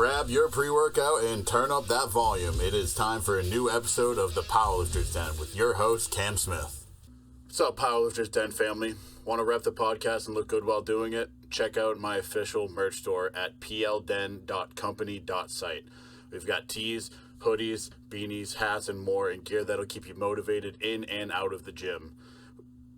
Grab your pre-workout and turn up that volume. It is time for a new episode of the Powerlifter's Den with your host, Cam Smith. What's up, Powerlifter's Den family? Want to rep the podcast and look good while doing it? Check out my official merch store at plden.company.site. We've got tees, hoodies, beanies, hats, and more, and gear that'll keep you motivated in and out of the gym.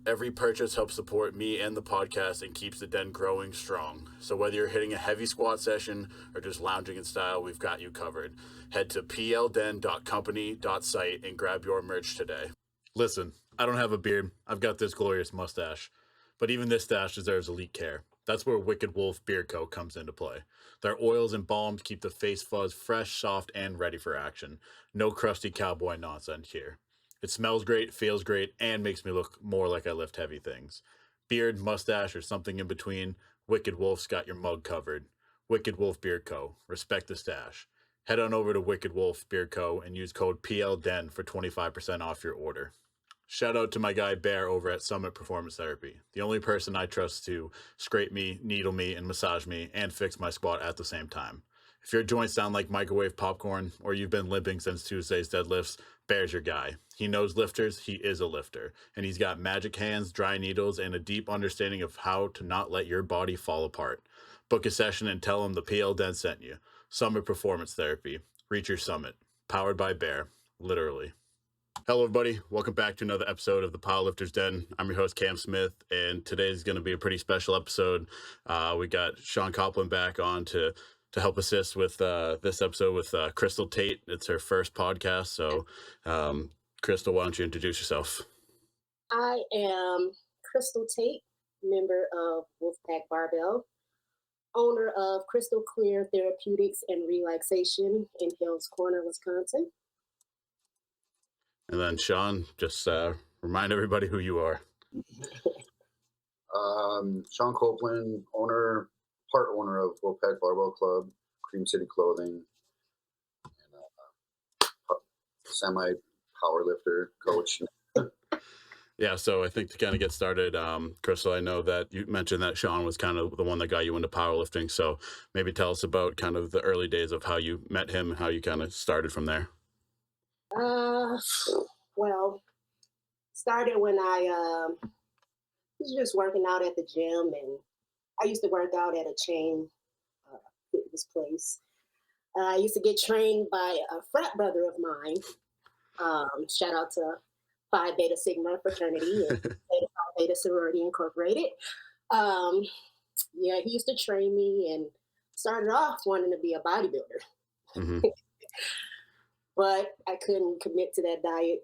Every purchase helps support me and the podcast and keeps the den growing strong. So whether you're hitting a heavy squat session or just lounging in style, we've got you covered. Head to plden.company.site and grab your merch today. Listen, I don't have a beard. I've got this glorious mustache. But even this stash deserves elite care. That's where Wicked Wolf Beard Co. comes into play. Their oils and balms keep the face fuzz fresh, soft, and ready for action. No crusty cowboy nonsense here. It smells great, feels great, and makes me look more like I lift heavy things. Beard, mustache, or something in between, Wicked Wolf's got your mug covered. Wicked Wolf Beard Co. Respect the stash. Head on over to Wicked Wolf Beard Co. and use code PLDEN for 25% off your order. Shout out to my guy Bear over at Summit Performance Therapy, the only person I trust to scrape me, needle me, and massage me, and fix my squat at the same time. If your joints sound like microwave popcorn, or you've been limping since Tuesday's deadlifts, Bear's your guy. He knows lifters, he is a lifter, and he's got magic hands, dry needles, and a deep understanding of how to not let your body fall apart. Book a session and tell him the PL Den sent you. Summit Performance Therapy. Reach your summit. Powered by Bear. Literally. Hello, everybody. Welcome back to another episode of the Powerlifter's Den. I'm your host, Cam Smith, and today's going to be a pretty special episode. We got Shaun Kopplin back on to help assist with this episode with Crystal Tate. It's her first podcast. So, Crystal, why don't you introduce yourself? I am Crystal Tate, member of Wolfpack Barbell, owner of Crystal Clear Therapeutics and Relaxation in Hales Corner, Wisconsin. And then Shaun, just remind everybody who you are. Shaun Kopplin, part owner of Wolfpack Barbell Club, Cream City Clothing, and semi-powerlifter coach. Yeah, so I think to kind of get started, Crystal, I know that you mentioned that Shaun was kind of the one that got you into powerlifting. So maybe tell us about kind of the early days of how you met him and how you kind of started from there. Well, started when I was just working out at the gym, and I used to work out at a chain fitness place. I used to get trained by a frat brother of mine. Shout out to Phi Beta Sigma fraternity and Phi Beta Sorority Incorporated. Yeah, he used to train me and started off wanting to be a bodybuilder. Mm-hmm. But I couldn't commit to that diet.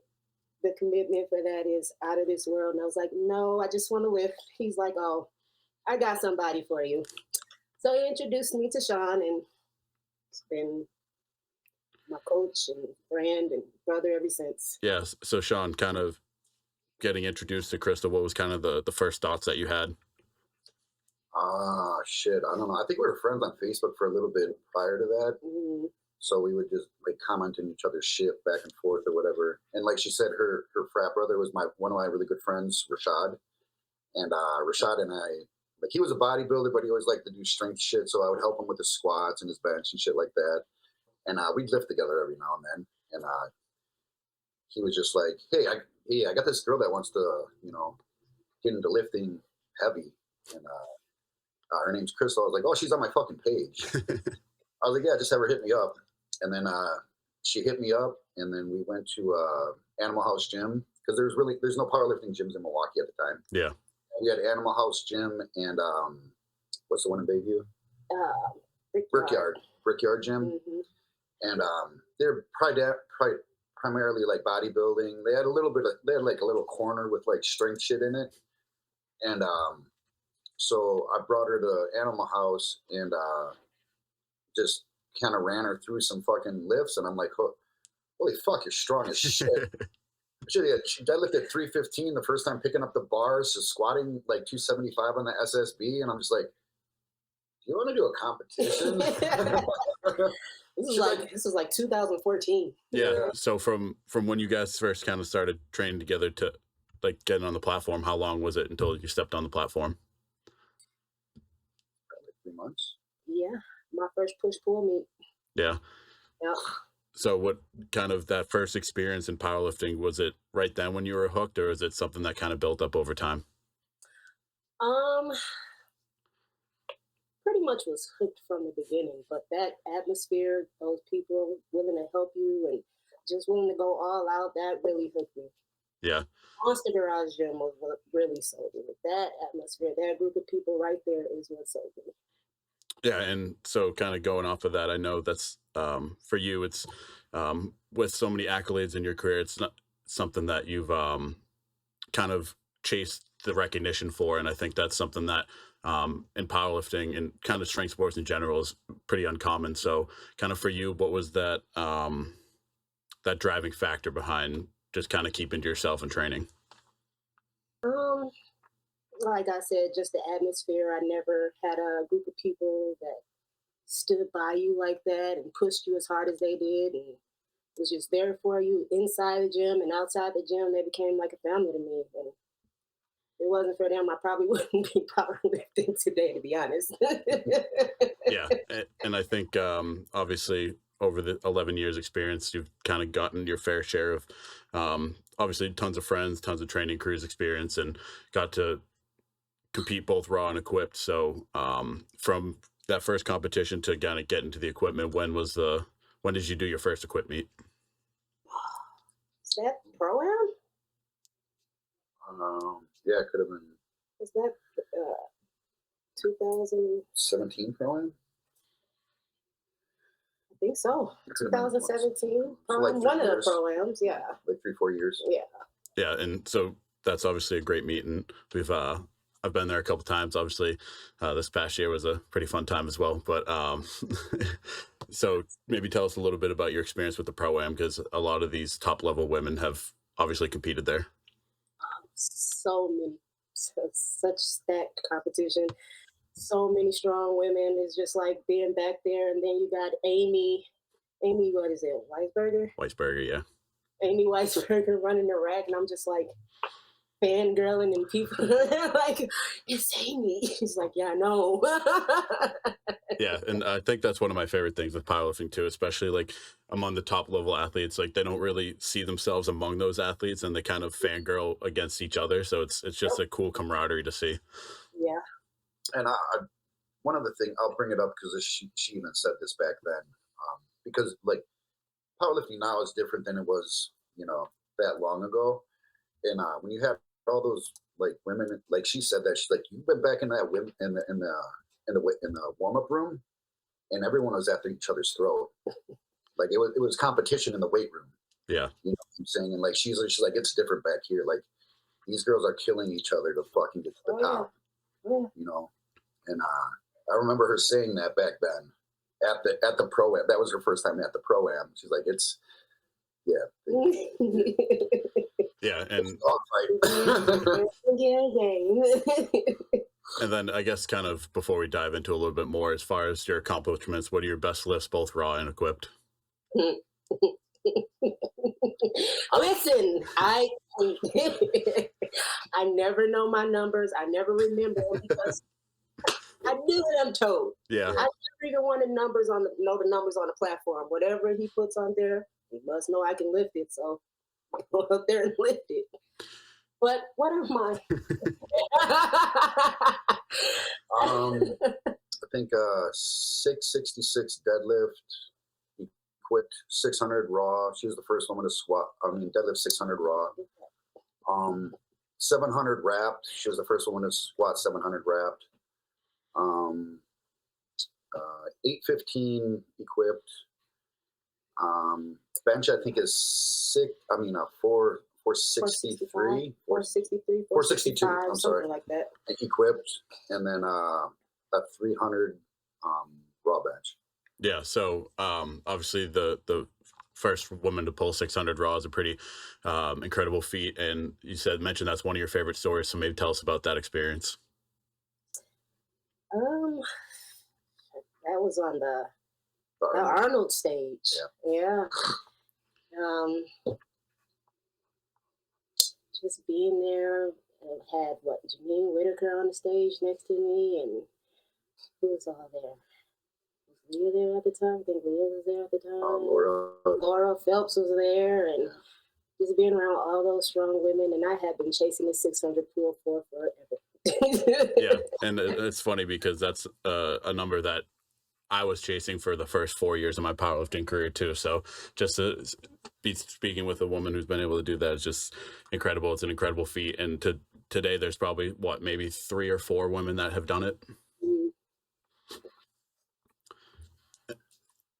The commitment for that is out of this world. And I was like, no, I just want to lift. He's like, oh, I got somebody for you. So he introduced me to Shaun, and it's been my coach and friend and brother ever since. Yes. So Shaun, kind of getting introduced to Crystal, what was kind of the first thoughts that you had? Shit, I don't know. I think we were friends on Facebook for a little bit prior to that. Mm-hmm. So we would just like comment on each other's shit back and forth or whatever. And like she said, her frat brother was one of my really good friends, Rashad. And Rashad and I, like, he was a bodybuilder, but he always liked to do strength shit. So I would help him with his squats and his bench and shit like that. And we'd lift together every now and then. And he was just like, hey, I got this girl that wants to, get into lifting heavy. And her name's Crystal. I was like, oh, she's on my fucking page. I was like, yeah, just have her hit me up. And then she hit me up, and then we went to Animal House Gym, because there's no powerlifting gyms in Milwaukee at the time. Yeah. We had Animal House Gym and what's the one in Bayview? Brickyard Gym. Mm-hmm. And they're primarily like bodybuilding. They had a little corner with like strength shit in it. And so I brought her to Animal House and just kind of ran her through some fucking lifts, and I'm like, holy fuck, you're strong as shit. She deadlifted 315 the first time picking up the bars, so squatting like 275 on the SSB, and I'm just like, do you want to do a competition? This is like 2014. Yeah. So from when you guys first kind of started training together to like getting on the platform, how long was it until you stepped on the platform? Probably 3 months. Yeah. my first push-pull meet. Yeah. Yep. So what kind of that first experience in powerlifting, was it right then when you were hooked, or is it something that kind of built up over time? Um, pretty much was hooked from the beginning, but that atmosphere, those people willing to help you and just willing to go all out, that really hooked me. Yeah. Monster Garage Gym was what really sold me. That atmosphere, that group of people right there is what sold me. Yeah, and so kind of going off of that, I know that's for you. It's with so many accolades in your career, it's not something that you've kind of chased the recognition for, and I think that's something that in powerlifting and kind of strength sports in general is pretty uncommon. So, kind of for you, what was that that driving factor behind just kind of keeping to yourself and training? Um, like I said, just the atmosphere. I never had a group of people that stood by you like that and pushed you as hard as they did and was just there for you inside the gym and outside the gym. They became like a family to me. And if it wasn't for them, I probably wouldn't be powerlifting today, to be honest. Yeah, and I think obviously over the 11 years experience, you've kind of gotten your fair share of obviously tons of friends, tons of training crews experience, and got to compete both raw and equipped. So from that first competition to kind of get into the equipment, when did you do your first equip meet? Is that pro-am? Yeah, it could have been Is that 2000? 17 Pro-Am. I think so. It could have been 2017. So like 3 one of the years. pro-ams, yeah. Like 3-4 years. Yeah. Yeah, and so that's obviously a great meet, and we've I've been there a couple times. Obviously, this past year was a pretty fun time as well. But so maybe tell us a little bit about your experience with the pro-am, because a lot of these top level women have obviously competed there. So many, such stacked competition. So many strong women. It's just like being back there. And then you got Amy, what is it? Weisberger, yeah. Amy Weisberger running the rack. And I'm just like fangirling and people like, it's Amy. She's like, yeah, I know. Yeah, and I think that's one of my favorite things with powerlifting too, especially like among the top level athletes. Like they don't really see themselves among those athletes, and they kind of fangirl against each other. So it's just a cool camaraderie to see. Yeah. And one other thing, I'll bring it up because she even said this back then. Because like powerlifting now is different than it was, that long ago. And when you have all those like women, like she said that she's like, you've been back in that women in the warm up room, and everyone was after each other's throat. Like it was competition in the weight room. Yeah. You know what I'm saying? And like she's like, it's different back here. Like these girls are killing each other to fucking get to the top. Yeah. And I remember her saying that back then at the pro-am. That was her first time at the pro-am. She's like, Yeah, and and then I guess kind of before we dive into a little bit more, as far as your accomplishments, what are your best lifts, both raw and equipped? Listen, I never know my numbers. I never remember them because I do what I'm told. Yeah. I never even want the numbers on the platform. Whatever he puts on there, he must know I can lift it. So I go up there and lift it. But what am I? I think 666 deadlift, equipped 600 raw. She was the first woman to deadlift 600 raw. 700 wrapped. She was the first woman to squat 700 wrapped. 815 equipped. Bench, I think, is 463. 463, 462. I'm sorry. something like that. Equipped, and then a 300 raw bench. Yeah. So obviously the first woman to pull 600 raw is a pretty incredible feat, and you mentioned that's one of your favorite stories. So maybe tell us about that experience. That was on the Arnold stage. Yeah. Just being there, and had Janine Whitaker on the stage next to me, and who was all there? Leah there at the time. I think Leah was there at the time. Laura. Laura Phelps was there, and just being around all those strong women. And I had been chasing the 600 pool for forever. Yeah, and it's funny because that's a number that I was chasing for the first 4 years of my powerlifting career too. So just to be speaking with a woman who's been able to do that is just incredible. It's an incredible feat. And today there's probably maybe 3 or 4 women that have done it. Mm.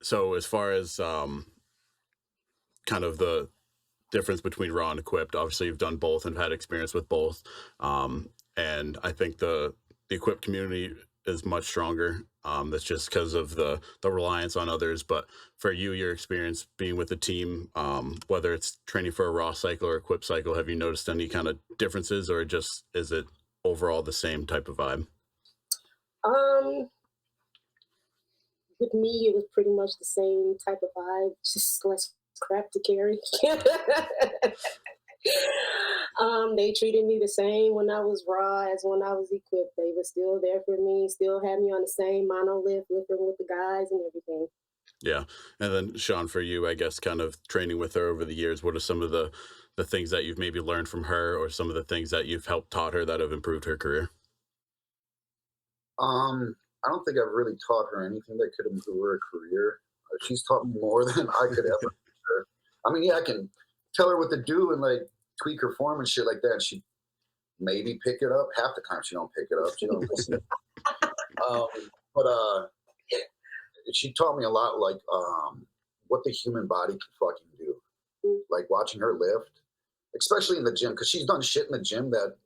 So as far as kind of the difference between raw and equipped, obviously you've done both and had experience with both. And I think the equipped community is much stronger. That's just because of the reliance on others. But for you, your experience being with the team, whether it's training for a raw cycle or equipped cycle, have you noticed any kind of differences, or just is it overall the same type of vibe? With me, it was pretty much the same type of vibe, just less crap to carry. They treated me the same when I was raw as when I was equipped. They were still there for me, still had me on the same monolift, lifting with the guys and everything. Yeah. And then Shaun, for you, I guess kind of training with her over the years, what are some of the things that you've maybe learned from her, or some of the things that you've helped taught her that have improved her career? I don't think I've really taught her anything that could improve her career. She's taught me more than I could ever. I mean, yeah, I can tell her what to do and like tweak her form and shit like that. She maybe pick it up. Half the time she don't pick it up. She don't listen. But she taught me a lot, like what the human body can fucking do. Like watching her lift, especially in the gym, because she's done shit in the gym that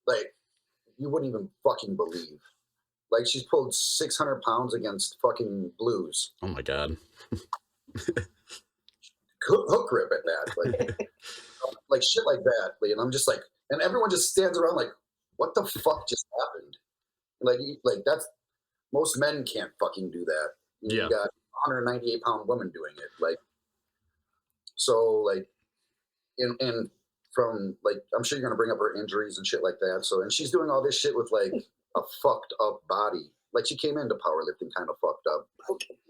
like you wouldn't even fucking believe. Like she's pulled 600 pounds against fucking blues. Oh my God. Hook grip at that. Like shit like that. And I'm just like, and everyone just stands around like, what the fuck just happened? Like that's, most men can't fucking do that. You got 198-pound woman doing it. Like, so like, and from like, I'm sure you're gonna bring up her injuries and shit like that. So, and she's doing all this shit with like a fucked up body. Like she came into powerlifting kind of fucked up.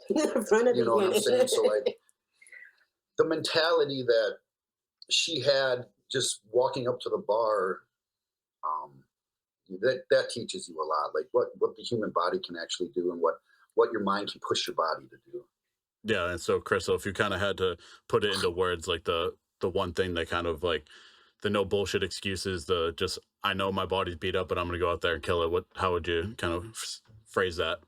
You know what I'm saying? So like, the mentality that she had just walking up to the bar, that teaches you a lot. Like what the human body can actually do, and what your mind can push your body to do. Yeah. And so, Crystal, if you kind of had to put it into words, like the one thing that kind of like the no bullshit excuses, the just, I know my body's beat up, but I'm going to go out there and kill it. How would you kind of phrase that?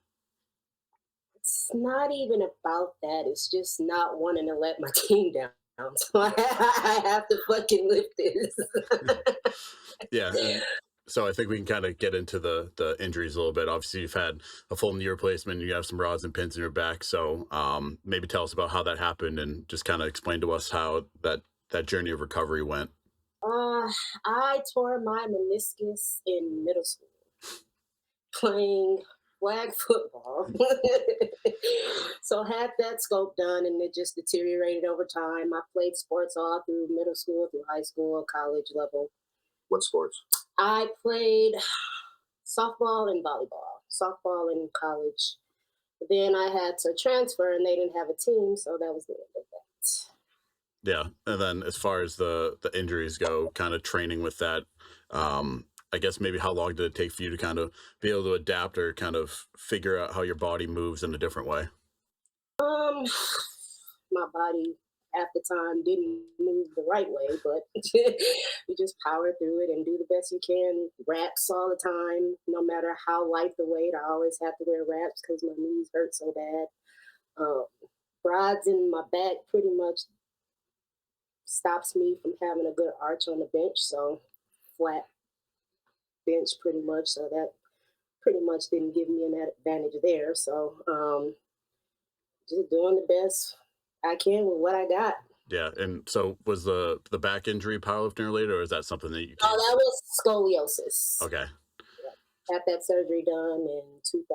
It's not even about that. It's just not wanting to let my team down. So I have to fucking lift this. Yeah. So I think we can kind of get into the injuries a little bit. Obviously, you've had a full knee replacement. You have some rods and pins in your back. So maybe tell us about how that happened, and just kind of explain to us how that journey of recovery went. I tore my meniscus in middle school playing flag football. So had that scope done, and it just deteriorated over time. I played sports all through middle school, through high school, college level. What sports? I played softball and volleyball. Softball in college. But then I had to transfer, and they didn't have a team, so that was the end of that. Yeah. And then as far as the injuries go, kind of training with that, I guess maybe how long did it take for you to kind of be able to adapt or kind of figure out how your body moves in a different way? My body at the time didn't move the right way, but you just power through it and do the best you can. Wraps all the time, no matter how light the weight. I always have to wear wraps because my knees hurt so bad. Rods in my back pretty much stops me from having a good arch on the bench, so flat bench pretty much. So that pretty much didn't give me an advantage there. So just doing the best I can with what I got. Yeah. And so was the back injury powerlifting related, or is that something that you Oh, that was scoliosis. Okay. Had that surgery done in 2000.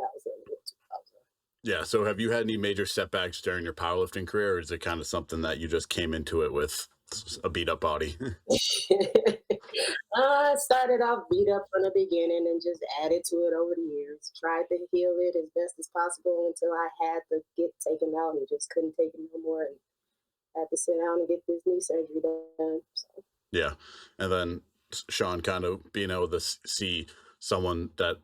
Yeah. So have you had any major setbacks during your powerlifting career, or is it kind of something that you just came into it with a beat up body? I started off beat up from the beginning and just added to it over the years. Tried to heal it as best as possible until I had to get taken out and just couldn't take it no more and had to sit down and get this knee surgery done. So. Yeah. And then Shaun, kind of being able to see someone that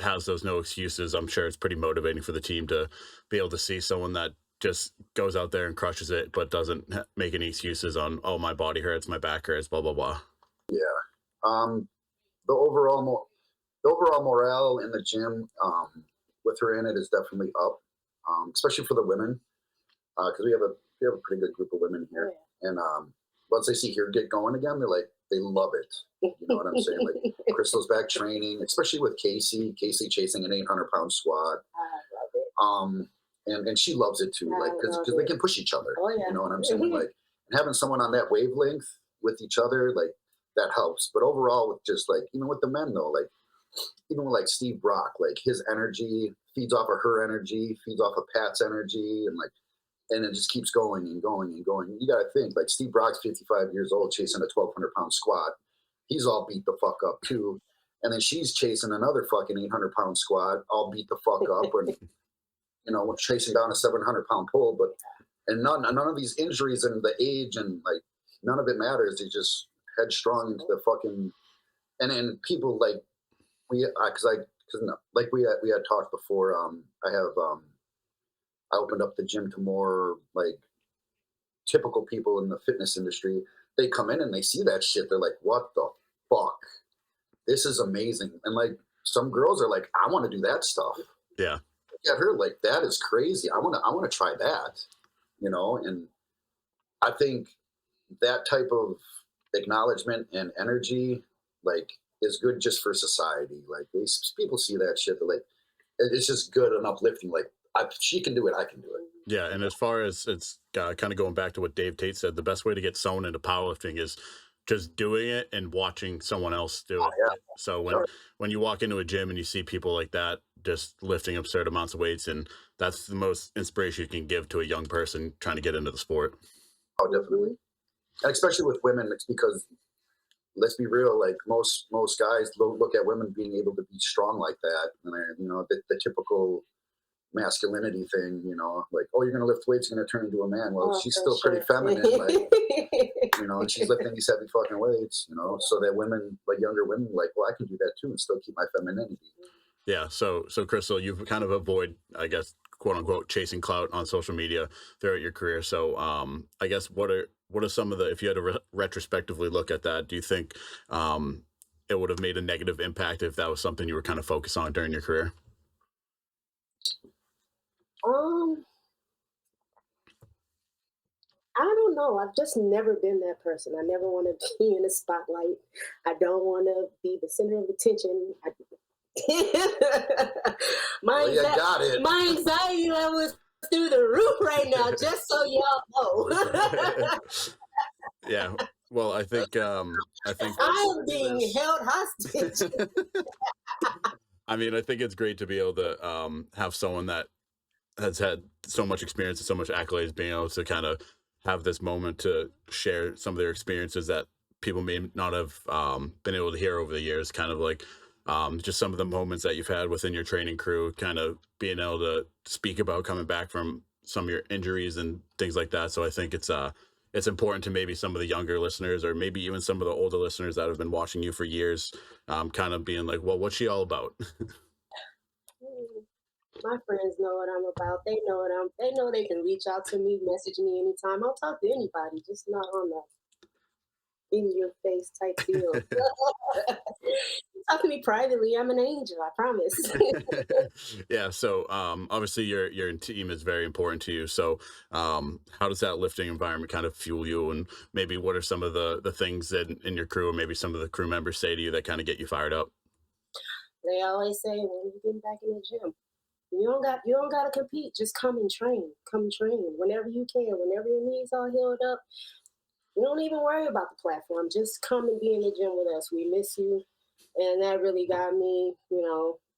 has those no excuses, I'm sure it's pretty motivating for the team to be able to see someone that just goes out there and crushes it, but doesn't make any excuses on, oh, my body hurts, my back hurts, blah, blah, blah. Yeah. The overall morale in the gym, with her in it, is definitely up, especially for the women, because we have a pretty good group of women here, and once they see her get going again, they love it. You know what I'm saying? Like Crystal's back training, especially with Casey chasing an 800-pound squat. I love it. And she loves it too, like because they can push each other. Oh, yeah. You know what I'm saying? Like, and having someone on that wavelength with each other, like, that helps. But overall, with just like, even with the men though, like even with like Steve Brock, like his energy feeds off of her energy, feeds off of Pat's energy, and it just keeps going and going and going. You got to think, like, Steve Brock's 55 years old chasing a 1,200-pound squat. He's all beat the fuck up too. And then she's chasing another fucking 800-pound squat, all beat the fuck up, and chasing down a 700-pound pull. And none of these injuries and the age and like none of it matters. They just headstrong into the fucking, and people like like we had talked before. I opened up the gym to more like typical people in the fitness industry. They come in and they see that shit. They're like, what the fuck? This is amazing. And like some girls are like, I want to do that stuff. Yeah. Get her like, that is crazy. I want to try that, and I think that type of acknowledgement and energy, like, is good just for society. Like, people see that shit, they're like, it's just good and uplifting. Like, she can do it, I can do it. Yeah, and as far as it's kind of going back to what Dave Tate said, the best way to get someone into powerlifting is just doing it and watching someone else do it. Yeah. So when you walk into a gym and you see people like that just lifting absurd amounts of weights, and that's the most inspiration you can give to a young person trying to get into the sport. Oh, definitely. And especially with women, it's because, let's be real, like most guys look at women being able to be strong like that, and the typical masculinity thing, like, oh, you're gonna lift weights, you're gonna turn into a man. Well, she's still pretty feminine, like, and she's lifting these heavy fucking weights, so that women, like younger women, like, well, I can do that too and still keep my femininity. Yeah. So Crystal, you've kind of avoided, I guess, quote unquote, chasing clout on social media throughout your career. So I guess what are some of the, if you had to retrospectively look at that, do you think it would have made a negative impact if that was something you were kind of focused on during your career? I don't know. I've just never been that person. I never want to be in the spotlight. I don't want to be the center of attention. My anxiety level is through the roof right now, just so y'all know. Yeah. Well, I think I am being held hostage. I mean, I think it's great to be able to have someone that has had so much experience and so much accolades, being able to kind of have this moment to share some of their experiences that people may not have been able to hear over the years, kind of like just some of the moments that you've had within your training crew, kind of being able to speak about coming back from some of your injuries and things like that. So I think it's important to maybe some of the younger listeners, or maybe even some of the older listeners that have been watching you for years, kind of being like, well, what's she all about? My friends know what I'm about. They know they can reach out to me, message me anytime. I'll talk to anybody, just not on that in your face type deal. Talk to me privately. I'm an angel, I promise. Yeah. So obviously your team is very important to you. So how does that lifting environment kind of fuel you? And maybe what are some of the things that in your crew, or maybe some of the crew members say to you that kind of get you fired up? They always say, when you get back in the gym, you don't got to compete. Just come and train. Come train whenever you can. Whenever your knees all healed up, you don't even worry about the platform. Just come and be in the gym with us. We miss you. And that really got me,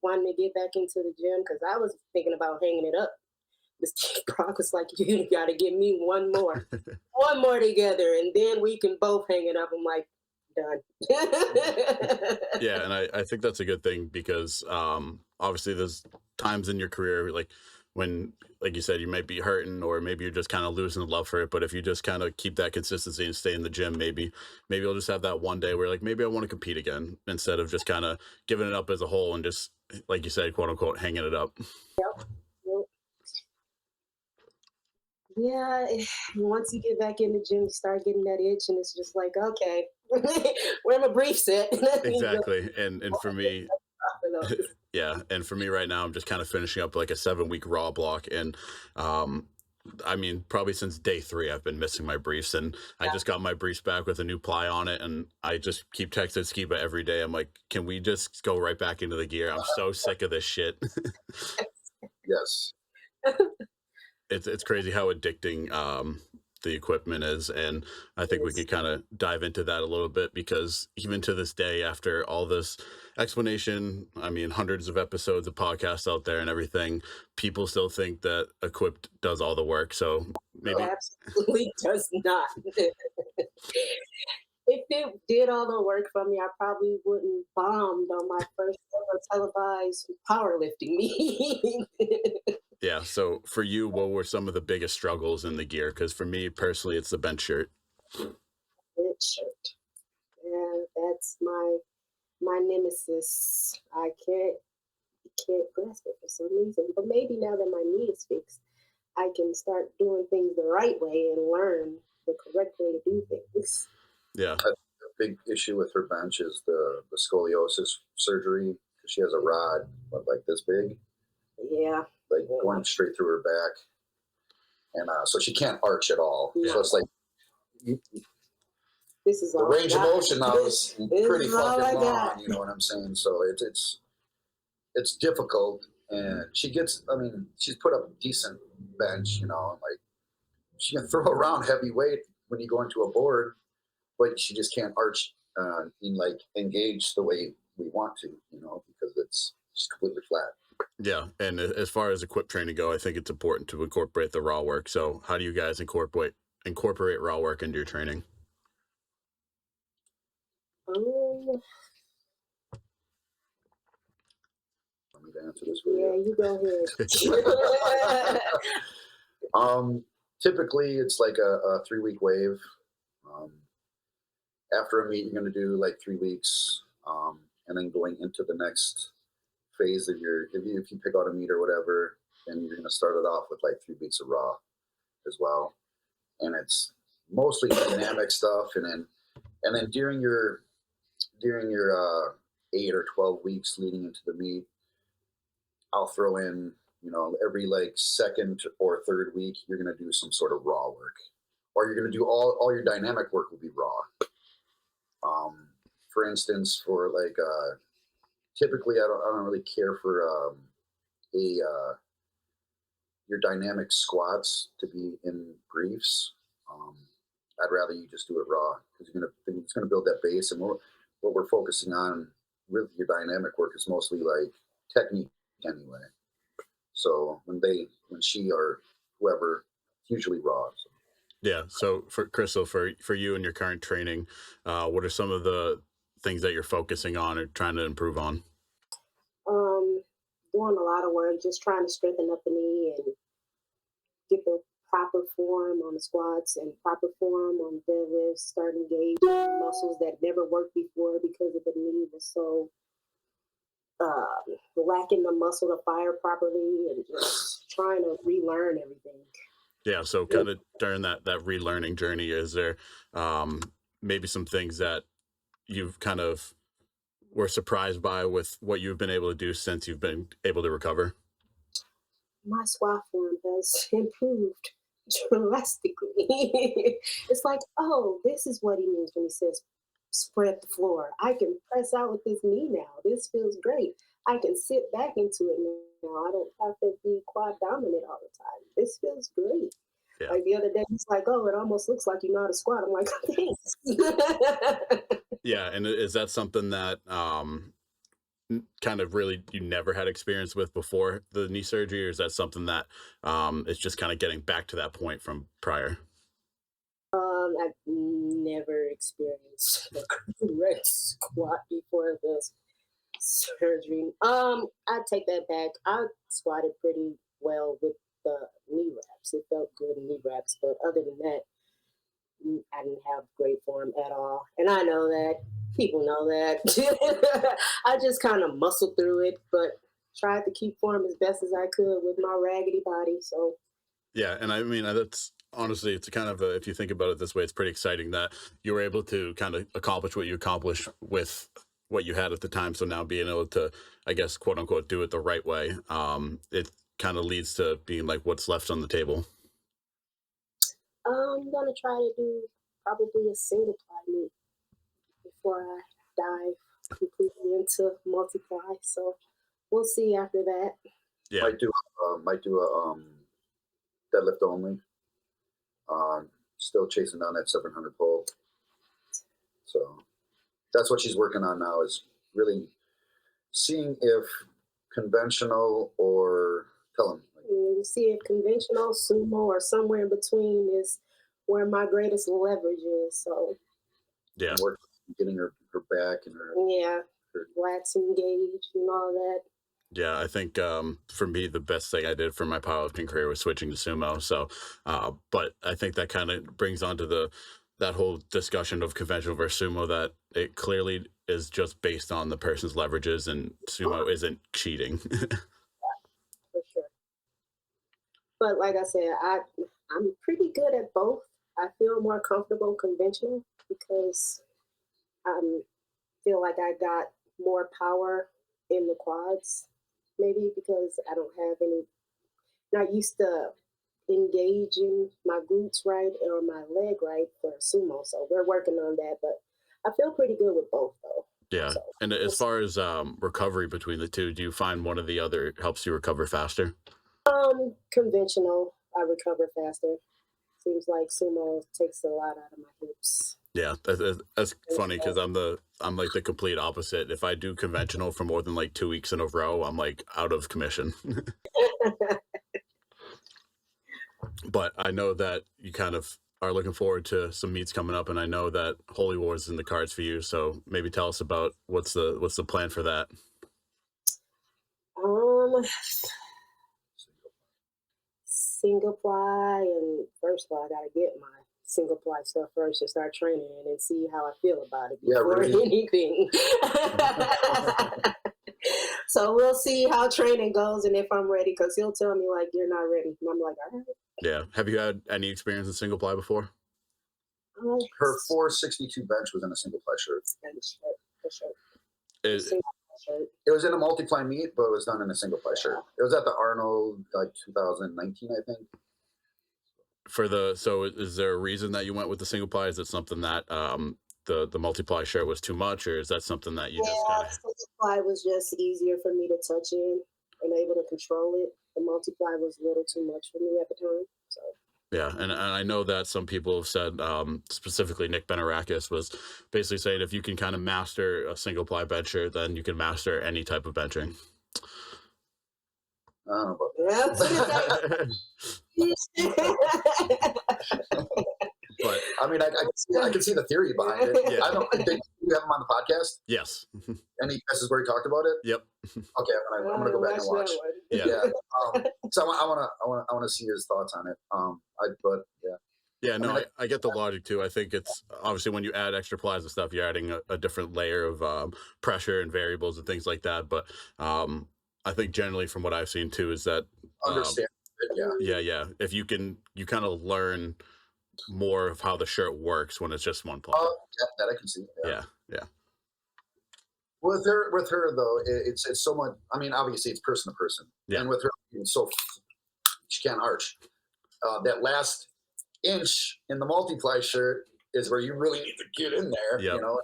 wanting to get back into the gym, because I was thinking about hanging it up Brock was like, you got to give me one more together, and then we can both hang it up. I'm like, done. Yeah, and I think that's a good thing because obviously there's times in your career like when, like you said, you might be hurting or maybe you're just kind of losing the love for it. But if you just kind of keep that consistency and stay in the gym, maybe you'll just have that one day where like maybe I want to compete again instead of just kind of giving it up as a whole and just like you said, quote unquote, hanging it up. Yep. Yeah, once you get back in the gym, you start getting that itch, and it's just like, okay, where my briefs at? Exactly. And for me, yeah, and for me right now, I'm just kind of finishing up like a 7 week raw block, and I mean, probably since day 3, I've been missing my briefs, and I just got my briefs back with a new ply on it, and I just keep texting Skiba every day. I'm like, can we just go right back into the gear? I'm so sick of this shit. Yes. It's crazy how addicting the equipment is, and I think we could kind of dive into that a little bit because even to this day, after all this explanation, I mean, hundreds of episodes of podcasts out there and everything, people still think that Equipped does all the work. So maybe Absolutely does not. If it did all the work for me, I probably wouldn't bombed on my first ever televised powerlifting meeting. yeah. So for you, what were some of the biggest struggles in the gear? Because for me personally, it's the bench shirt. Red shirt. Yeah, that's my nemesis. I can't grasp it for some reason. But maybe now that my knee is fixed, I can start doing things the right way and learn the correct way to do things. Yeah. A big issue with her bench is the scoliosis surgery. She has a rod like this big, Yeah. like going straight through her back, and so she can't arch at all. Yeah. So it's like this is the all range of motion now is pretty fucking long. got. You know what I'm saying? So it's difficult, and she gets. I mean, she's put up a decent bench. You know, like she can throw around heavy weight when you go into a board, but she just can't arch and like engage the way we want to. You know, because it's just completely flat. Yeah, and as far as equip training go, I think it's important to incorporate the raw work. So, how do you guys incorporate raw work into your training? Want me to answer this for Yeah, you? you go ahead. Typically it's like a 3-week wave. After a meet, you're going to do like 3 weeks, and then going into the next phase of your, if you pick out a meet or whatever, then you're going to start it off with like 3 weeks of raw as well. And it's mostly dynamic stuff. And then during your 8 or 12 weeks leading into the meet, I'll throw in, you know, every like second or third week, you're going to do some sort of raw work, or you're going to do all your dynamic work will be raw. For instance, for like, typically I don't really care for your dynamic squats to be in briefs. I'd rather you just do it raw because it's gonna build that base. And what we're focusing on with your dynamic work is mostly like technique anyway. So when she or whoever, it's usually raw. So. Yeah. So for Crystal, for you and your current training, what are some of the things that you're focusing on or trying to improve on? Doing a lot of work, just trying to strengthen up the knee and get the proper form on the squats and proper form on deadlifts, start engaging muscles that never worked before because of the knee was so lacking the muscle to fire properly, and just trying to relearn everything. Yeah. So kind of during that relearning journey, is there maybe some things that you've kind of were surprised by with what you've been able to do since you've been able to recover? My squat form has improved drastically. It's like, oh, this is what he means when he says spread the floor. I can press out with this knee now. This feels great. I can sit back into it now. I don't have to be quad dominant all the time. This feels great. Yeah. Like the other day, he's like, oh, it almost looks like you know how to squat. I'm like, thanks. Yeah. And is that something that kind of really you never had experience with before the knee surgery, or is that something that it's just kind of getting back to that point from prior? I've never experienced a correct squat before the surgery. I take that back. I squatted pretty well with the knee wraps. It felt good in knee wraps, but other than that, I didn't have great form at all. And I know that. People know that. I just kind of muscled through it, but tried to keep form as best as I could with my raggedy body. So Yeah, and I mean that's honestly, it's kind of if you think about it this way, it's pretty exciting that you were able to kind of accomplish what you accomplished with what you had at the time. So now being able to, I guess, quote unquote, do it the right way, it kind of leads to being like what's left on the table. I'm gonna try to do probably a single ply meet before I dive completely into multiply. So we'll see after that. Yeah, Might do a deadlift only. Still chasing down that 700 pole. So that's what she's working on now, is really seeing if conventional or tell him. We'll see if conventional, sumo, or somewhere in between is where my greatest leverage is. So yeah, Work getting her back and her. yeah, lats engaged and all that. yeah. I think for me, the best thing I did for my powerlifting career was switching to sumo. So, but I think that kind of brings on to that whole discussion of conventional versus sumo, that it clearly is just based on the person's leverages, and sumo isn't cheating. For sure. But like I said, I'm pretty good at both. I feel more comfortable conventional because I feel like I got more power in the quads. Maybe because I don't have any, not used to engaging my glutes right or my leg right for sumo. So we're working on that, but I feel pretty good with both though. Yeah. So And we'll as far as recovery between the two, do you find one or the other helps you recover faster? conventional, I recover faster. Seems like sumo takes a lot out of my hips. Yeah, that's funny because I'm like the complete opposite. If I do conventional for more than like 2 weeks in a row, I'm like out of commission. But I know that you kind of are looking forward to some meets coming up, and I know that Holy Wars is in the cards for you. So maybe tell us about what's the plan for that. um, single ply, and first of all, I gotta get my single ply stuff first and start training it and see how I feel about it before anything. So we'll see how training goes and if I'm ready, because he'll tell me like you're not ready, and I'm like, all right. Yeah. Have you had any experience in single ply before? Her 462 bench was in a single ply shirt. For sure. Is, It was in a multiply meet, but it was done in a single ply shirt. It was at the Arnold, like 2019, I think. so is there a reason that you went with the single ply? Is it something that the multiply shirt was too much, or is that something that you just kind of? Single ply was just easier for me to touch in and able to control it. The multiply was a little too much for me at the time. So Yeah, and I know that some people have said, specifically Nick Benarakis was basically saying if you can kind of master a single ply bencher, then you can master any type of benching. I don't know about But I mean, I can see the theory behind it. Yeah. I don't think you have him on the podcast. Yes. Any guesses where he talked about it? Yep. Okay, I'm gonna go back and watch. Yeah. So I want to see his thoughts on it. But yeah. Yeah, no, I get the logic too. I think it's obviously when you add extra plies and stuff, you're adding a different layer of pressure and variables and things like that. But I think generally from what I've seen too is that Understand it, yeah. If you kind of learn more of how the shirt works when it's just one ply. Yeah, that I can see. Yeah. With her though, it's so much. I mean, obviously it's person to person. Yeah. And with her, it's so she can't arch. That last inch in the multiply shirt is where you really need to get in there. Yep. You know,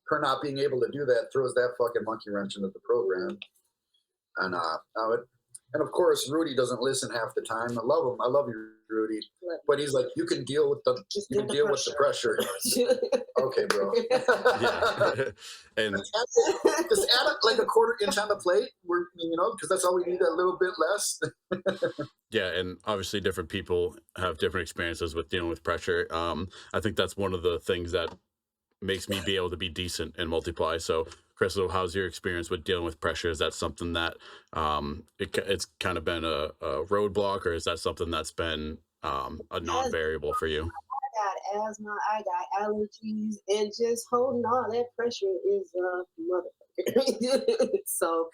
her not being able to do that throws that fucking monkey wrench into the program. And of course, Rudy doesn't listen half the time. I love him. I love you, Rudy. Look, But he's like, you can deal with the pressure. Okay, bro. Yeah. And Just add like a quarter inch on the plate. We're because that's all we need, a little bit less. yeah, and obviously different people have different experiences with dealing with pressure. I think that's one of the things that makes me be able to be decent in multiply. So, Crystal, how's your experience with dealing with pressure? Is that something that it's kind of been a roadblock, or is that something that's been a non-variable for you? I got asthma, I got allergies, and just holding all that pressure is a motherfucker. So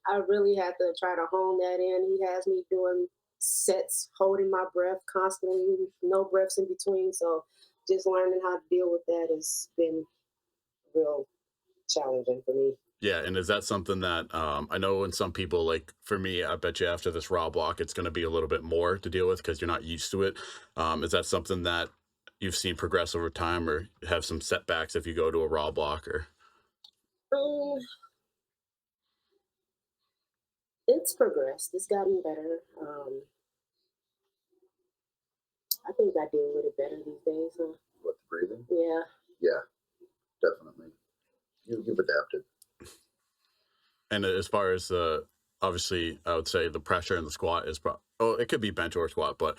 I really had to try to hone that in. He has me doing sets, holding my breath constantly, no breaths in between. So just learning how to deal with that has been real challenging for me. Yeah, and is that something that I know when some people, like for me, I bet you after this raw block, it's going to be a little bit more to deal with because you're not used to it. Is that something that you've seen progress over time, or have some setbacks if you go to a raw block? Or Um, it's progressed. It's gotten better. I think I deal with it better these days. Huh? What, the breathing? Yeah. Yeah, definitely. You've adapted. And as far as obviously, I would say the pressure in the squat is it could be bench or squat, but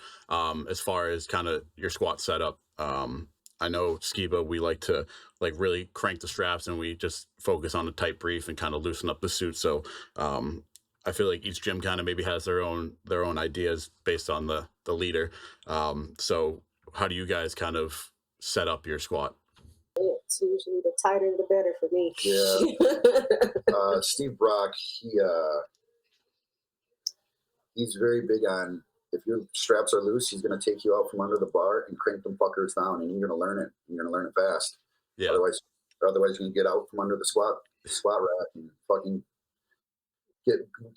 as far as kind of your squat setup, I know Skiba, we like to like really crank the straps and we just focus on the tight brief and kind of loosen up the suit. So I feel like each gym kind of maybe has their own ideas based on the leader. So how do you guys kind of set up your squat? It's usually the tighter the better for me. Yeah. Steve Brock, he's very big on, if your straps are loose, he's going to take you out from under the bar and crank them fuckers down, and you're going to learn it. You're going to learn it fast. Yeah. Otherwise you're going to get out from under the squat rack and fucking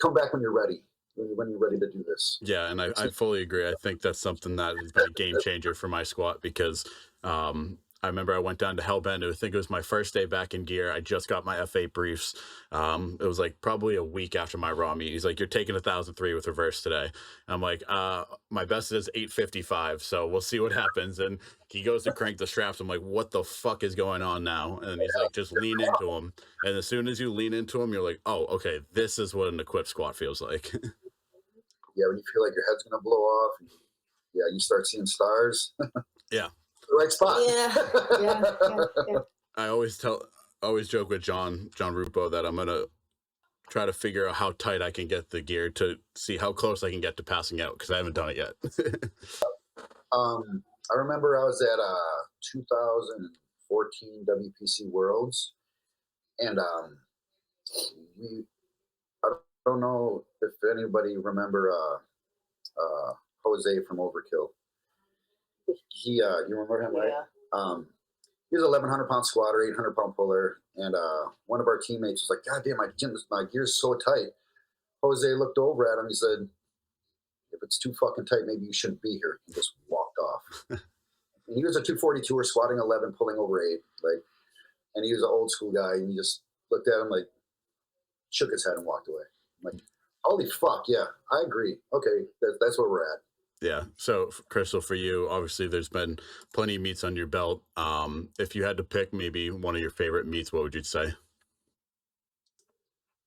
come back when you're ready. When you're ready to do this. Yeah, and I fully agree. I think that's something that has been a game changer for my squat because I remember I went down to Hellbend. I think it was my first day back in gear. I just got my F8 briefs. It was like probably a week after my raw meet. He's like, "You're taking 1,003 with reverse today." I'm like, my best is 855, so we'll see what happens. And he goes to crank the straps. I'm like, what the fuck is going on now? And he's like, just lean into him. And as soon as you lean into him, you're like, oh, okay, this is what an equipped squat feels like. Yeah, when you feel like your head's going to blow off, yeah, you start seeing stars. Yeah. The right spot. Yeah. I always joke with John Rupo that I'm going to try to figure out how tight I can get the gear to see how close I can get to passing out, because I haven't done it yet. I remember I was at 2014 WPC Worlds, and I don't know if anybody remember Jose from Overkill. You remember him, right? Yeah. He was a 1,100-pound squatter, 800-pound puller, and one of our teammates was like, "God damn, my gear's so tight." Jose looked over at him. He said, "If it's too fucking tight, maybe you shouldn't be here." He just walked off. And he was a 242er, squatting 11, pulling over 8, and he was an old school guy. And he just looked at him, like, shook his head and walked away. I'm like, holy fuck, yeah, I agree. Okay, that's where we're at. Yeah. So, Crystal, for you, obviously, there's been plenty of meets on your belt. If you had to pick maybe one of your favorite meets, what would you say?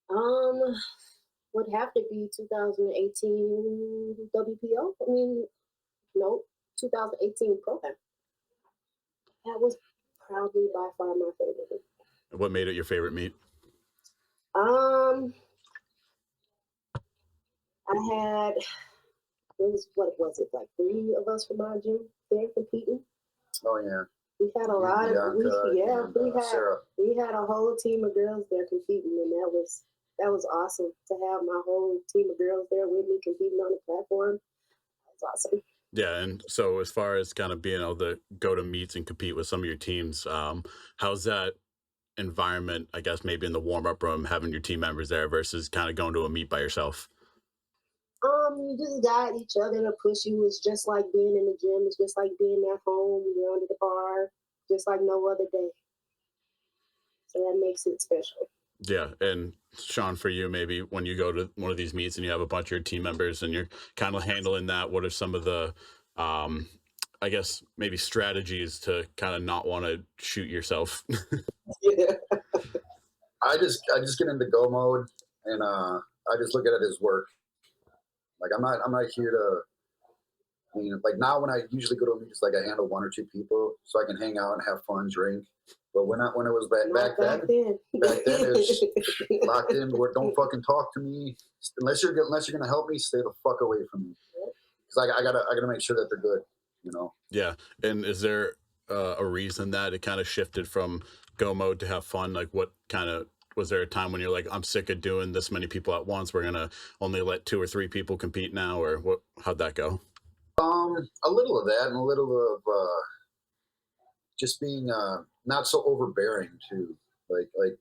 Would have to be 2018 WPO. I mean, no, 2018 program. That was probably by far my favorite. What made it your favorite meet? I had, what was it, like 3 of us from our gym there competing. Oh yeah. We had a lot of Sarah. We had a whole team of girls there competing, and that was awesome to have my whole team of girls there with me competing on the platform. That's awesome. Yeah, and so as far as kind of being able to go to meets and compete with some of your teams, how's that environment, I guess, maybe in the warm-up room, having your team members there versus kind of going to a meet by yourself? You just got each other to push you. It's just like being in the gym. It's just like being at home. You're under the bar, just like no other day. So that makes it special. Yeah, and Shaun, for you, maybe when you go to one of these meets and you have a bunch of your team members and you're kind of handling that, what are some of the I guess maybe strategies to kind of not want to shoot yourself. Yeah. I just get into go mode, and I just look at it as work. Like I'm not here to. I mean, like now when I usually go to a meet, it's like I handle 1 or 2 people, so I can hang out and have fun, drink. But when it was back then, it was just locked in. Where don't fucking talk to me unless you're gonna help me. Stay the fuck away from me, because I gotta make sure that they're good. You know. Yeah, and is there a reason that it kind of shifted from go mode to have fun? Like, what kind of was there a time when you're like, I'm sick of doing this many people at once? We're gonna only let 2 or 3 people compete now, or what? How'd that go? A little of that, and a little of just being not so overbearing too. Like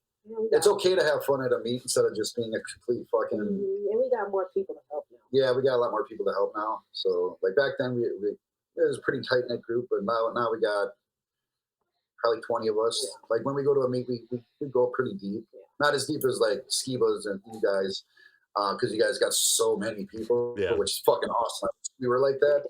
it's okay to have fun at a meet instead of just being a complete fucking. And we got more people to help now. Yeah, we got a lot more people to help now. So like back then, it was a pretty tight knit group, but now we got probably 20 of us. Yeah. Like when we go to a meet, we go pretty deep. Yeah. Not as deep as like Skiba's and you guys, because you guys got so many people, which is fucking awesome. We were like that.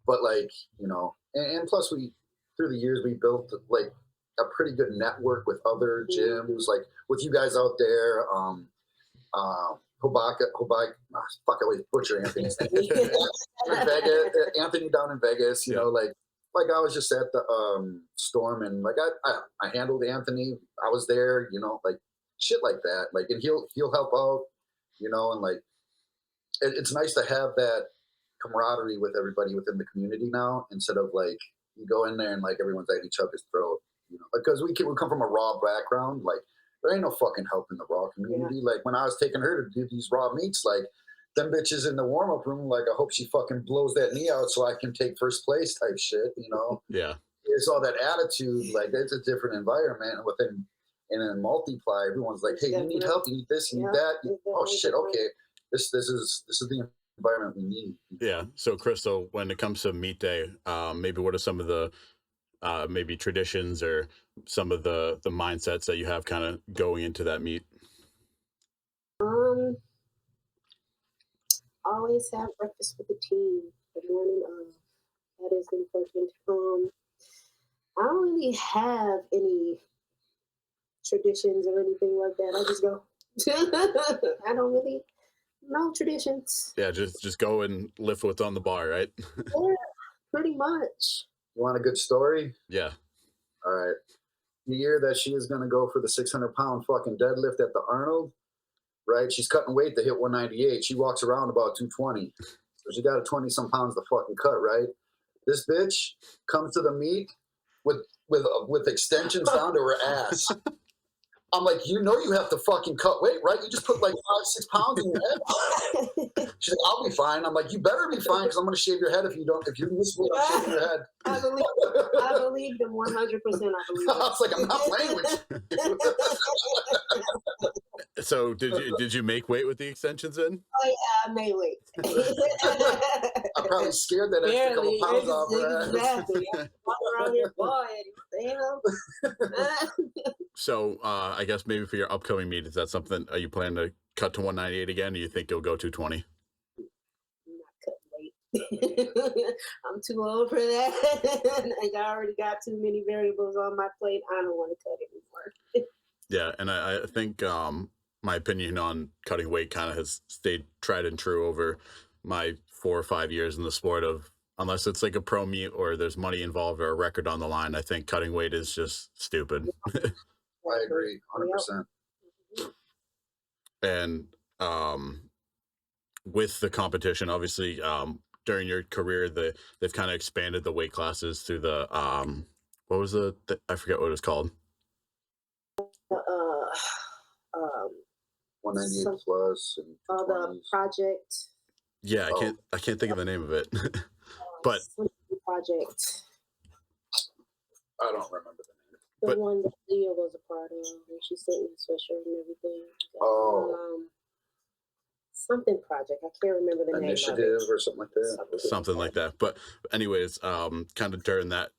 But like, you know, and plus through the years, we built like a pretty good network with other gyms, like with you guys out there. Hobaka, fuck, I always butcher Anthony's name. Anthony down in Vegas, you know, like I was just at the Storm, and like I handled Anthony. I was there, you know, like shit like that. Like, and he'll help out, you know, and like it's nice to have that camaraderie with everybody within the community now, instead of like you go in there and like everyone's at each other's throat, you know, because we come from a raw background. Like there ain't no fucking help in the raw community. Yeah. Like when I was taking her to do these raw meets, like them bitches in the warm-up room, like I hope she fucking blows that knee out so I can take first place type shit, you know. Yeah, it's all that attitude. Like it's a different environment within. And in multiply, everyone's like, hey, you need help, you need this, you need that. Oh shit, okay, this is the environment we need. Yeah. So Crystal, when it comes to meet day, maybe what are some of the maybe traditions or some of the mindsets that you have kind of going into that meet? Always have breakfast with the team. The morning that is important. I don't really have any traditions or anything like that. I just go. I don't really know traditions. Yeah, just go and lift what's on the bar, right? Yeah, pretty much. You want a good story? Yeah. All right. The year that she is going to go for the 600-pound fucking deadlift at the Arnold, right? She's cutting weight to hit 198. She walks around about 220. So she got a 20-some pounds to fucking cut, right? This bitch comes to the meet with extensions down to her ass. I'm like, you know, you have to fucking cut weight, right? You just put like 5-6 pounds in your head. She's like, I'll be fine. I'm like, you better be fine, because I'm going to shave your head if you miss weight. I'm shaving your head. I believe them 100%. I believe them. I was like, I'm not playing with you. So did you make weight with the extensions in? Oh yeah, I made weight. I probably scared that extra couple pounds off her ass. Exactly. Walking around here, boy, damn. So I guess maybe for your upcoming meet, is that something? Are you planning to cut to 198 again? Or you think you'll go 220? I'm not cutting weight. I'm too old for that. I already got too many variables on my plate. I don't want to cut anymore. Yeah, and I think my opinion on cutting weight kind of has stayed tried and true over my 4 or 5 years in the sport of, unless it's like a pro meet or there's money involved or a record on the line, I think cutting weight is just stupid. I agree 100%. And with the competition, obviously, during your career, they've kind of expanded the weight classes through the what was I forget what it was called. 198 plus and the project. Yeah, I can't think of the name of it. But project. I don't remember the name. The one that Leah was a part of, and she sent me the sweatshirt and everything. Something project. I can't remember the initiative name of it. Or something like that. Something like that. But anyways, kind of during that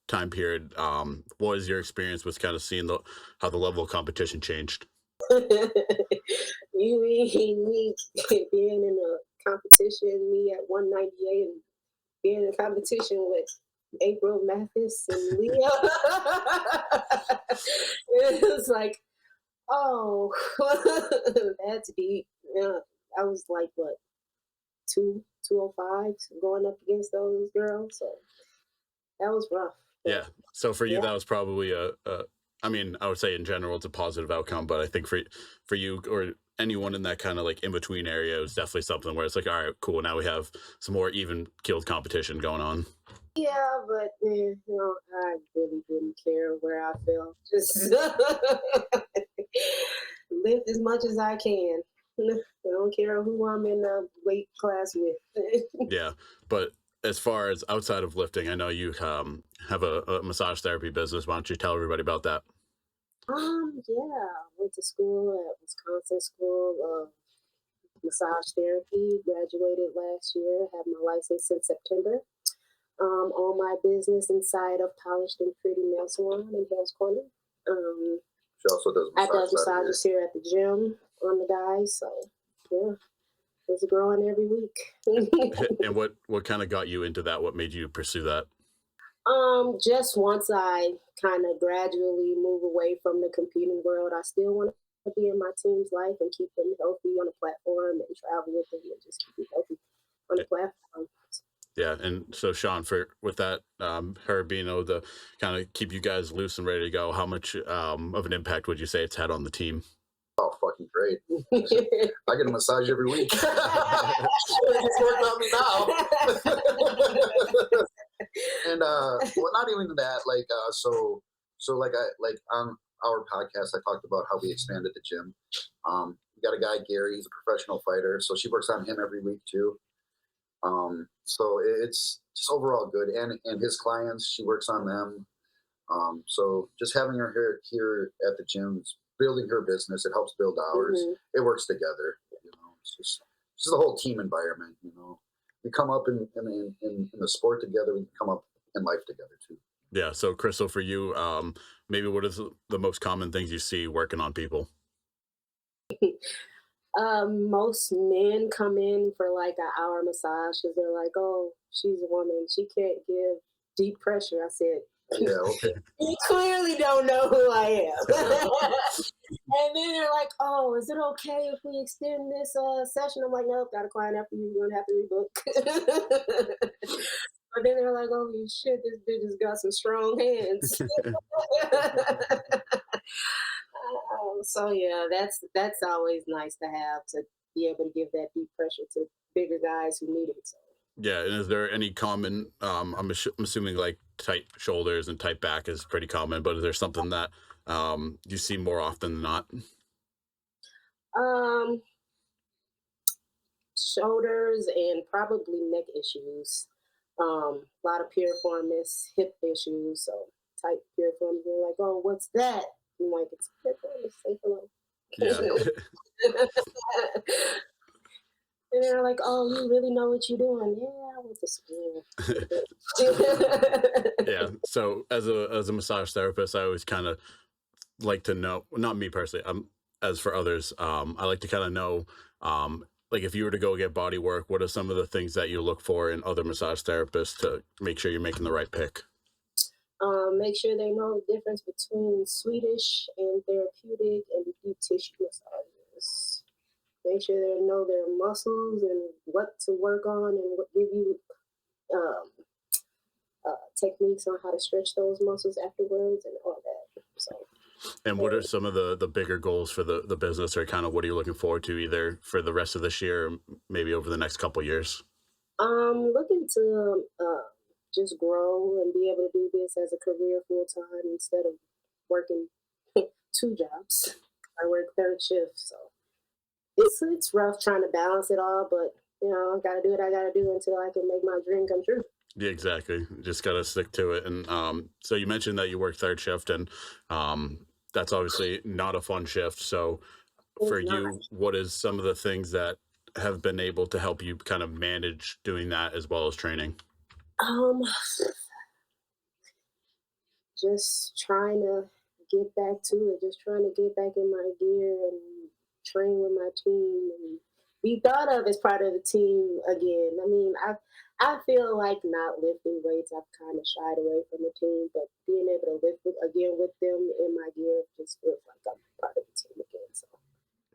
time period, what was your experience with kind of seeing how the level of competition changed? You mean me being in a competition, me at 198 and being in competition with April Mathis and Leah. It was like, oh, that's deep. Yeah, I was like, what, 205 going up against those girls. So that was rough. Yeah. So for you, Yeah. that was probably I mean, I would say in general it's a positive outcome, but I think for you or anyone in that kind of like in between area, it was definitely something where it's like, all right, cool. Now we have some more even keeled competition going on. Yeah, but I really didn't care where I fell. Just lift as much as I can. I don't care who I'm in the weight class with. Yeah. But as far as outside of lifting, I know you have a massage therapy business. Why don't you tell everybody about that? Yeah, went to school at Wisconsin School of Massage Therapy. Graduated last year. Had my license in September. Own my business inside of Polished and Pretty Nail Salon in Hales Corner. She also does I do massage massages here at the gym on the guys. So yeah, it's growing every week. And what kind of got you into that? What made you pursue that? Just once I kind of gradually move away from the competing world, I still want to be in my team's life and keep them healthy on the platform and travel with them and just keep them healthy on the platform. Yeah, and so Shaun, for with that, her being able to kind of keep you guys loose and ready to go, how much of an impact would you say it's had on the team? Oh, fucking great. I get a massage every week. It's working on me now. And well, not even that, like so like on our podcast I talked about how we expanded the gym. We got a guy, Gary, he's a professional fighter, so she works on him every week too. So it's just overall good, and his clients, she works on them. So just having her here at the gym, building her business, it helps build ours. It works together, it's just the whole team environment. We come up in the sport together, we come up in life together too. Yeah. So Crystal, for you, maybe what is the most common things you see working on people? Most men come in for like an hour massage because they're like, oh, she's a woman, she can't give deep pressure. I said, Yeah, okay. you clearly don't know who I am. And then they're like, oh, is it okay if we extend this session? I'm like, nope, got a client after you, you're gonna have to rebook. But then they're like, oh shit, this bitch has got some strong hands. So yeah, that's always nice to have, to be able to give that deep pressure to bigger guys who need it. So. Yeah, and is there any common? I'm assuming like tight shoulders and tight back is pretty common, but is there something that you see more often than not? Shoulders and probably neck issues. A lot of piriformis, hip issues. So tight piriformis. They're like, oh, what's that? I'm like, it's piriformis. Say hello. Yeah. And they're like, oh, you really know what you're doing. Yeah, I went to school. Yeah. So as a massage therapist, I always kind of like to know, not me personally, as for others, I like to kind of know, like if you were to go get body work, what are some of the things that you look for in other massage therapists to make sure you're making the right pick? Make sure they know the difference between Swedish and therapeutic and deep tissue massages. Make sure they know their muscles and what to work on and what give you techniques on how to stretch those muscles afterwards and all that. So. And what are some of the bigger goals for the business, or kind of what are you looking forward to either for the rest of this year or maybe over the next couple of years? Looking to just grow and be able to do this as a career full time instead of working 2 jobs. I work 3rd shift, so it's rough trying to balance it all, but I gotta do what I gotta do until I can make my dream come true. Yeah, exactly. Just got to stick to it. And so you mentioned that you work 3rd shift, and that's obviously not a fun shift. So for you, what is some of the things that have been able to help you kind of manage doing that as well as training? Just trying to get back to it, just trying to get back in my gear and train with my team and be thought of as part of the team again. I mean, I feel like not lifting weights, I've kind of shied away from the team, but being able to lift again with them in my gear just feels like I'm part of the team again. So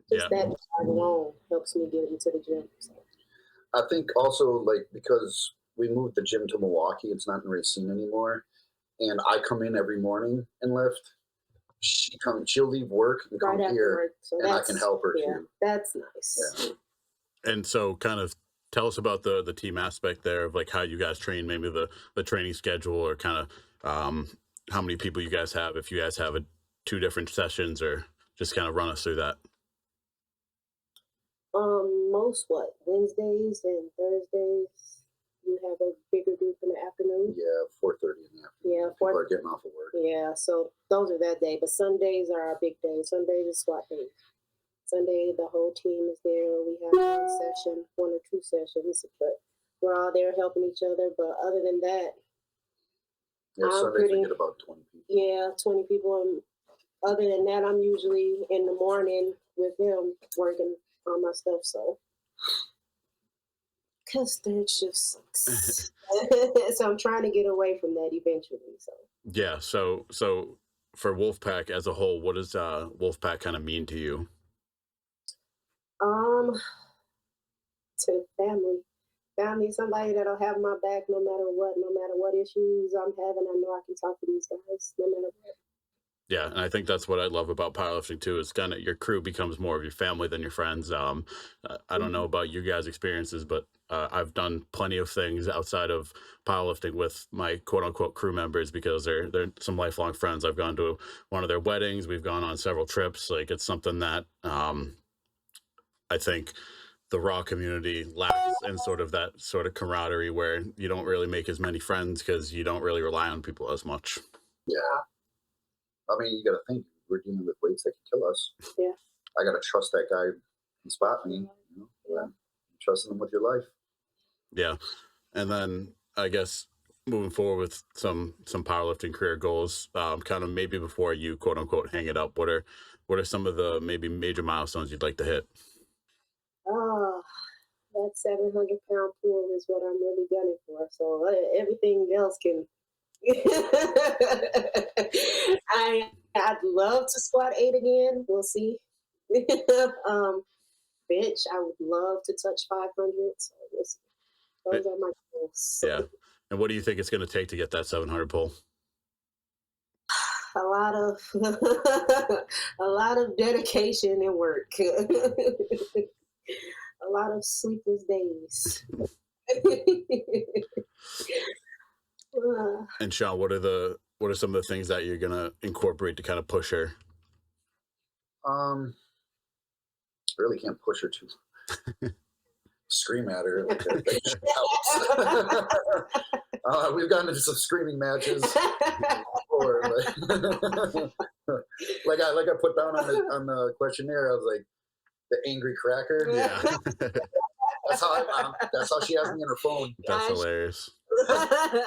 just Yeah. that drive alone helps me get into the gym. So. I think also like because we moved the gym to Milwaukee, it's not in Racine anymore, and I come in every morning and lift. She'll leave work and come Right after here, work, so and I can help her yeah, too. that's nice. Yeah. And so kind of tell us about the team aspect there of like how you guys train, maybe the training schedule, or kind of how many people you guys have, if you guys have two different sessions, or just kind of run us through that. Most Wednesdays and Thursdays you have a bigger group in the afternoon. Yeah, 4:30 in the afternoon. Yeah, people are getting off of work. Yeah, so those are that day. But Sundays are our big day. Sundays is SWAT day. Sunday the whole team is there. We have one or two sessions, but we're all there helping each other. But other than that, yeah, Sundays we get about 20 people. Yeah, 20 people. And other than that, I'm usually in the morning with him working on my stuff. So, because third shift sucks. So I'm trying to get away from that eventually. So yeah. So for Wolfpack as a whole, what does Wolfpack kind of mean to you? To family, somebody that'll have my back no matter what issues I'm having. I know I can talk to these guys no matter what. Yeah, and I think that's what I love about powerlifting too. Is kind of your crew becomes more of your family than your friends. I don't know about you guys' experiences, but I've done plenty of things outside of powerlifting with my quote unquote crew members because they're some lifelong friends. I've gone to one of their weddings. We've gone on several trips. Like it's something that I think the raw community lacks in sort of that sort of camaraderie where you don't really make as many friends because you don't really rely on people as much. Yeah. I mean, you got to think we're dealing with weights that can kill us. Yeah. I got to trust that guy can spot me. Yeah. Trusting him with your life. Yeah. And then I guess moving forward with some powerlifting career goals, kind of maybe before you quote unquote hang it up, what are some of the maybe major milestones you'd like to hit? That 700-pound pool is what I'm really gunning for. So everything else can. I'd love to squat 8 again. We'll see. Bench, I would love to touch 500. So we'll see. Those are my goals. Yeah. And what do you think it's going to take to get that 700 pull? A lot of dedication and work. A lot of sleepless days. And Shaun, what are some of the things that you're gonna incorporate to kind of push her? Really can't push her too. Scream at her. We've gotten into some screaming matches before. Like I put down on the questionnaire, I was like the angry cracker. Yeah. That's how she has me in her phone. That's hilarious.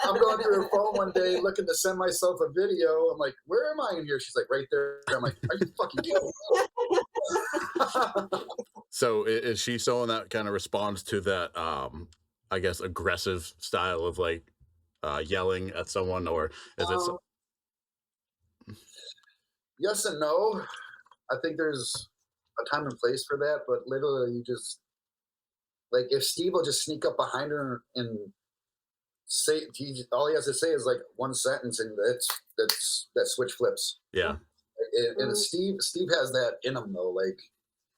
I'm going through her phone one day looking to send myself a video. I'm like, where am I in here? She's like, right there. I'm like, are you fucking kidding me? So is she someone that kind of responds to that, I guess, aggressive style of like yelling at someone, or is it? Yes and no. I think there's a time and place for that, but literally you just like if Steve will just sneak up behind her and say all he has to say is like one sentence and that switch flips. Yeah. And Steve has that in him though. Like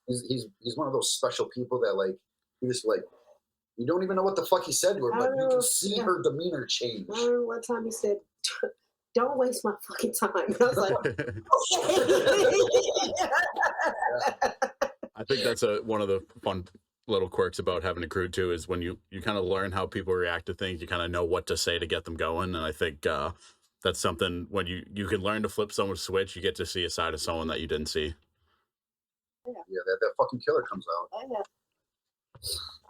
he's one of those special people that like you just like you don't even know what the fuck he said to her, but you can see her demeanor change. I remember one time he said, "Don't waste my fucking time." And I was like, I think that's one of the fun little quirks about having a crew too, is when you kind of learn how people react to things, you kind of know what to say to get them going. And I think that's something when you can learn to flip someone's switch, you get to see a side of someone that you didn't see. Yeah, that fucking killer comes out.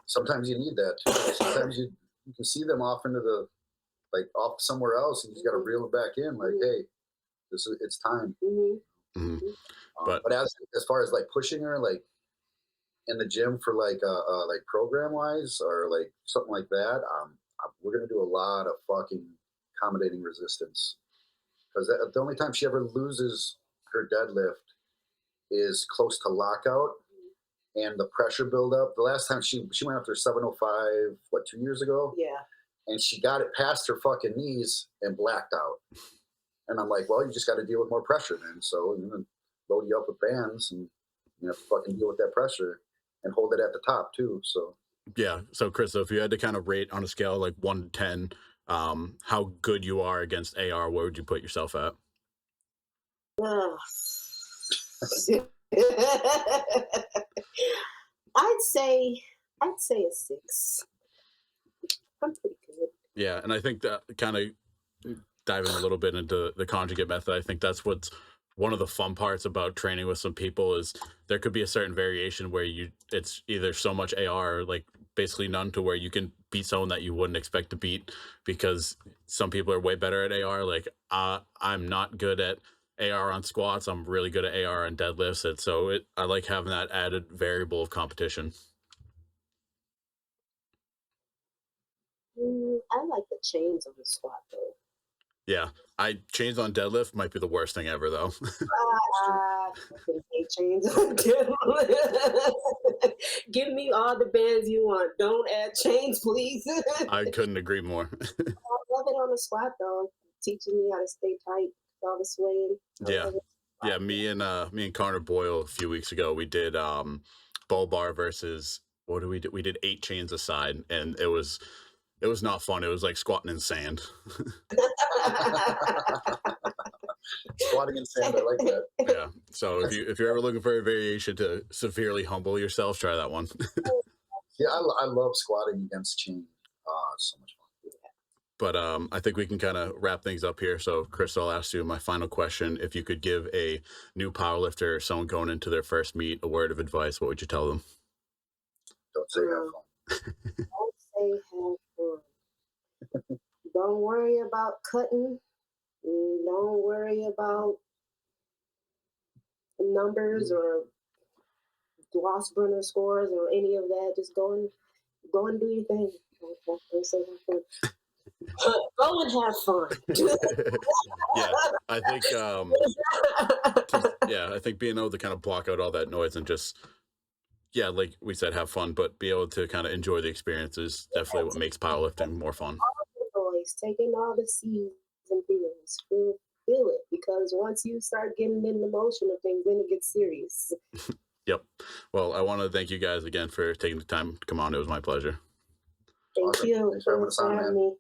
Sometimes you need that too. Sometimes you can see them off into the off somewhere else, and you just got to reel it back in. Like, hey, it's time. But as far as like pushing her, like in the gym for like program wise or like something like that, we're going to do a lot of fucking accommodating resistance. Because the only time she ever loses her deadlift is close to lockout and the pressure buildup. The last time she went after 705, 2 years ago? Yeah. And she got it past her fucking knees and blacked out. And I'm like, well, you just got to deal with more pressure then. So I'm going to load you up with bands and you have to fucking deal with that pressure and hold it at the top too. So yeah. So Crystal, if you had to kind of rate on a scale of like 1 to 10, how good you are against AR, where would you put yourself at? I'd say a 6. I'm pretty good. Yeah, and I think that kind of diving a little bit into the conjugate method, I think that's what's one of the fun parts about training with some people is there could be a certain variation where it's either so much AR or like basically none, to where you can beat someone that you wouldn't expect to beat, because some people are way better at AR. Like I'm not good at AR on squats. I'm really good at AR on deadlifts. And so I like having that added variable of competition. I like the chains on the squat though. Yeah, chains on deadlift might be the worst thing ever though. I hate chains on deadlift. Give me all the bands you want. Don't add chains, please. I couldn't agree more. I love it on the squat though. Teaching me how to stay tight, all the swaying. Yeah, me and Connor Boyle a few weeks ago, we did bull bar versus, what did we do? We did 8 chains aside, and it was not fun. It was like squatting in sand. squatting in sand, I like that. Yeah. So if you're ever looking for a variation to severely humble yourself, try that one. Yeah, I love squatting against chain. So much fun. But I think we can kind of wrap things up here. So, Crystal, I'll ask you my final question. If you could give a new powerlifter or someone going into their first meet a word of advice, what would you tell them? Don't say have fun. Don't say have fun. Don't worry about cutting. Don't worry about numbers or Glossbrenner scores or any of that. Just go and do your thing. Don't say have fun. Go and have fun. Yeah, I think I think being able to kind of block out all that noise and just, yeah, like we said, have fun, but be able to kind of enjoy the experience is definitely what makes powerlifting more fun. All the noise, taking all the C's and feelings, feel it, because once you start getting in the motion of things, then it gets serious. Yep. Well, I want to thank you guys again for taking the time to come on. It was my pleasure. Thank you. Thanks for having us on, man. Me.